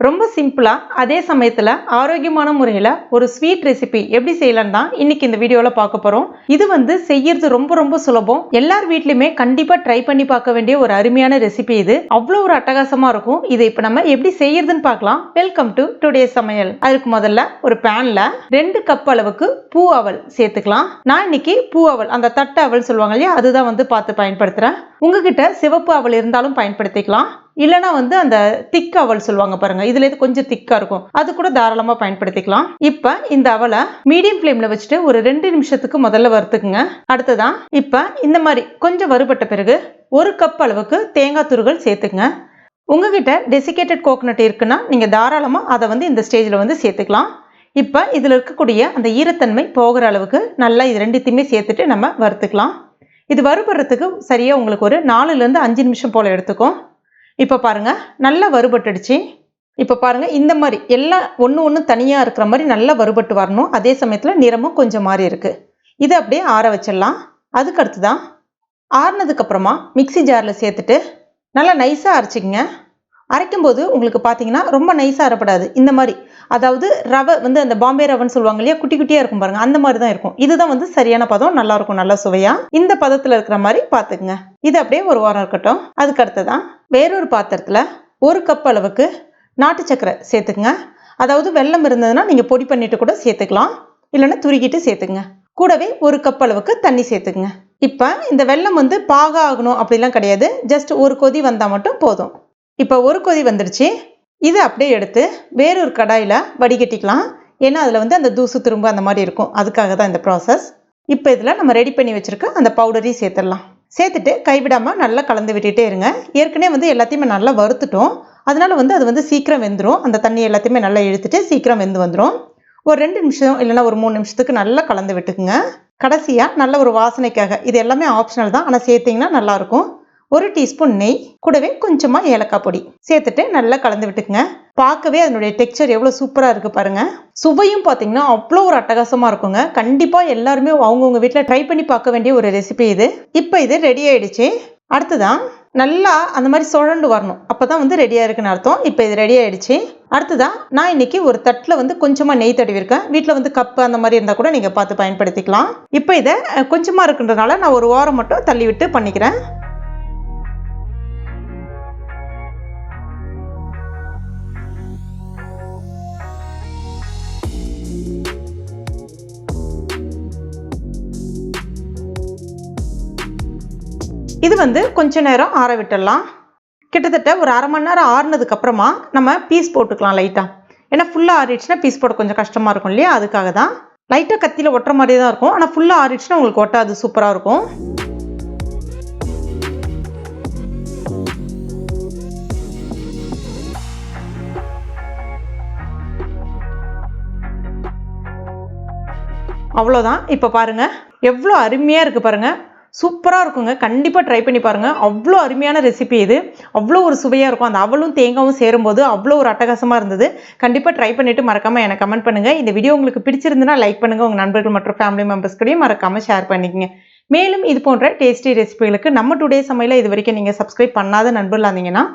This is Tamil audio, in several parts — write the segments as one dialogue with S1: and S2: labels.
S1: ரொம்ப சிம்பிளா அதே சமயத்துல ஆரோக்கியமான முறையில ஒரு ஸ்வீட் ரெசிபி எப்படி செய்யலாம் தான் இன்னைக்கு இந்த வீடியோல பார்க்க போறோம். இது செய்யறது ரொம்ப ரொம்ப சுலபம். எல்லார் வீட்லயுமே கண்டிப்பா ட்ரை பண்ணி பார்க்க வேண்டிய ஒரு அருமையான ரெசிபி இது. அவ்வளவு ஒரு அட்டகாசமா இருக்கும். இதை இப்ப நம்ம எப்படி செய்யறதுன்னு பார்க்கலாம். வெல்கம் டு டுடே சமையல். அதுக்கு முதல்ல ஒரு பேன்ல 2 கப் அளவுக்கு பூ அவல் சேர்த்துக்கலாம். நான் இன்னைக்கு பூ அவல் அந்த தட்டு அவல் சொல்லுவாங்க இல்லையா, அதுதான் பார்த்து பயன்படுத்துறேன். உங்ககிட்ட சிவப்பு அவல் இருந்தாலும் பயன்படுத்திக்கலாம். இல்லனா அந்த திக் அவல் சொல்லுவாங்க பாருங்க, இதுல இது கொஞ்சம் திக்கா இருக்கும், அது கூட தாராளமா பயன்படுத்திக்கலாம். இப்ப இந்த அவலை மீடியம் ஃப்ளேம்ல வச்சுட்டு ஒரு 2 நிமிஷத்துக்கு முதல்ல வறுத்துக்குங்க. அடுத்ததான் இப்ப இந்த மாதிரி கொஞ்சம் வறுபட்ட பிறகு 1 கப் அளவுக்கு தேங்காய் துருவல் சேர்த்துக்குங்க. உங்ககிட்ட டெசிகேட்டட் கோகனட் இருக்குன்னா நீங்க தாராளமா அதை இந்த ஸ்டேஜ்ல சேர்த்துக்கலாம். இப்ப இதுல இருக்கக்கூடிய அந்த ஈரத்தன்மை போகிற அளவுக்கு நல்லா இது ரெண்டுத்தையுமே சேர்த்துட்டு நம்ம வறுத்துக்கலாம். இது வறுபடுறதுக்கு சரியா உங்களுக்கு ஒரு 4ல இருந்து 5 நிமிஷம் போல எடுத்துக்கும். இப்ப பாருங்க நல்லா வறுபட்டுடுச்சு. இப்ப பாருங்க இந்த மாதிரி எல்லாம் ஒண்ணு தனியா இருக்கிற மாதிரி நல்லா வறுபட்டு வரணும். அதே சமயத்துல நிறமும் கொஞ்சம் மாறி இருக்கு. இதை அப்படியே ஆற வச்சிடலாம். அதுக்கு அடுத்துதான் ஆறுனதுக்கு அப்புறமா மிக்சி ஜார்ல சேர்த்துட்டு நல்லா நைஸா அரைச்சிக்கங்க. அரைக்கும் போது உங்களுக்கு பாத்தீங்கன்னா ரொம்ப நைஸா அரைப்படாது. இந்த மாதிரி, அதாவது ரவை அந்த பாம்பே ரவைன்னு சொல்லுவாங்க இல்லையா, குட்டி குட்டியா இருக்கும் பாருங்க, அந்த மாதிரி தான் இருக்கும். இதுதான் சரியான பதம், நல்லா இருக்கும், நல்லா சுவையா. இந்த பதத்துல இருக்கிற மாதிரி பாத்துக்குங்க. இது அப்படியே ஒரு வாரம் இருக்கட்டும். அதுக்கு அடுத்துதான் வேறொரு பாத்திரத்துல 1 கப் அளவுக்கு நாட்டு சக்கரை சேர்த்துக்குங்க. அதாவது வெல்லம் இருந்ததுன்னா நீங்க பொடி பண்ணிட்டு கூட சேர்த்துக்கலாம், இல்லைன்னா துருக்கிட்டு சேர்த்துக்குங்க. கூடவே 1 கப் அளவுக்கு தண்ணி சேர்த்துக்குங்க. இப்ப இந்த வெல்லம் பாக ஆகணும் அப்படிலாம் கிடையாது, ஜஸ்ட் ஒரு கொதி வந்தா மட்டும் போதும். இப்ப ஒரு கொதி வந்துடுச்சு. இதை அப்படியே எடுத்து வேறொரு கடாயில வடிகட்டிக்கலாம். ஏன்னா அதுல அந்த தூசு திரும்ப அந்த மாதிரி இருக்கும், அதுக்காக தான் இந்த ப்ராசஸ். இப்ப இதுல நம்ம ரெடி பண்ணி வச்சிருக்க அந்த பவுடரையும் சேர்த்துடலாம். சேர்த்துட்டு கைவிடாம நல்லா கலந்து விட்டுட்டே இருங்க. ஏற்கனவே எல்லாத்தையுமே நல்லா வறுத்துட்டோம், அதனால அது சீக்கிரம் வெந்துடும். அந்த தண்ணி எல்லாத்தையுமே நல்லா இழுத்துட்டு சீக்கிரம் வெந்து வந்துடும். ஒரு 2 நிமிஷம் இல்லைன்னா ஒரு 3 நிமிஷத்துக்கு நல்லா கலந்து விட்டுக்குங்க. கடைசியா நல்ல ஒரு வாசனைக்காக, இது எல்லாமே ஆப்ஷனல் தான், ஆனா சேர்த்தீங்கன்னா நல்லா இருக்கும், 1 டீஸ்பூன் நெய், கூடவே கொஞ்சமா ஏலக்காய் பொடி சேர்த்துட்டு நல்லா கலந்து விட்டுக்குங்க. பார்க்கவே அதனுடைய டெக்ஸ்சர் எவ்வளவு சூப்பரா இருக்கு பாருங்க. சுவையும் பாத்தீங்கன்னா அவ்வளோ ஒரு அட்டகாசமா இருக்குங்க. கண்டிப்பா எல்லாருமே அவங்கவுங்க வீட்டுல ட்ரை பண்ணி பார்க்க வேண்டிய ஒரு ரெசிபி இது. இப்ப இது ரெடி ஆயிடுச்சு. அடுத்துதான் நல்லா அந்த மாதிரி சுழண்டு வரணும், அப்பதான் ரெடியா இருக்குன்னு அர்த்தம். இப்ப இது ரெடி ஆயிடுச்சு. அடுத்துதான் நான் இன்னைக்கு ஒரு தட்டுல கொஞ்சமா நெய் தடவிருக்கேன். வீட்டுல கப்பு அந்த மாதிரி இருந்தா கூட நீங்க பார்த்து பயன்படுத்திக்கலாம். இப்ப இதை கொஞ்சமா இருக்குன்றதுனால நான் ஒரு வாரம் மட்டும் தள்ளி விட்டு பண்ணிக்கிறேன். இது கொஞ்ச நேரம் ஆற விட்டுடலாம். கிட்டத்தட்ட ஒரு அரை மணி நேரம் ஆறுனதுக்கு அப்புறமா நம்ம பீஸ் போட்டுக்கலாம் லைட்டா. ஏன்னா ஃபுல்லா ஆறிடுச்சுன்னா பீஸ் போட கொஞ்சம் கஷ்டமா இருக்கும் இல்லையா, அதுக்காக தான். லைட்டா கத்தியில ஒட்டுற மாதிரி தான் இருக்கும், ஆனா ஃபுல்லா ஆறிடுச்சுன்னா உங்களுக்கு ஒட்டாது, சூப்பரா இருக்கும். அவ்வளோதான். இப்போ பாருங்க எவ்வளோ அருமையா இருக்கு பாருங்க, சூப்பரா இருக்குங்க. கண்டிப்பா ட்ரை பண்ணி பாருங்க. அவ்வளோ அருமையான ரெசிபி இது, அவ்வளோ ஒரு சுவையா இருக்கும். அந்த அவலும் தேங்காயும் சேரும்போது அவ்வளோ ஒரு அட்டகாசமா இருந்தது. கண்டிப்பா ட்ரை பண்ணிட்டு மறக்காம எனக்கு கமெண்ட் பண்ணுங்க. இந்த வீடியோ உங்களுக்கு பிடிச்சிருந்ததுன்னா லைக் பண்ணுங்க, உங்க நண்பர்கள் மற்றும் ஃபேமிலி மெம்பர்ஸ் கூடயும் மறக்காம ஷேர் பண்ணிக்கங்க. மேலும் இது போன்ற டேஸ்டி ரெசிபிகளுக்கு நம்ம டுடே சமையல இது வரைக்கும் நீங்க சப்ஸ்கிரைப் பண்ணாத நண்பர்களா இருந்தீங்கன்னா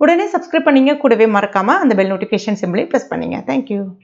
S1: உடனே சப்ஸ்கிரைப் பண்ணீங்க. கூடவே மறக்காம அந்த பெல் நோட்டிஃபிகேஷன் சிம்பிளையும் பிரஸ் பண்ணீங்க. தேங்க்யூ.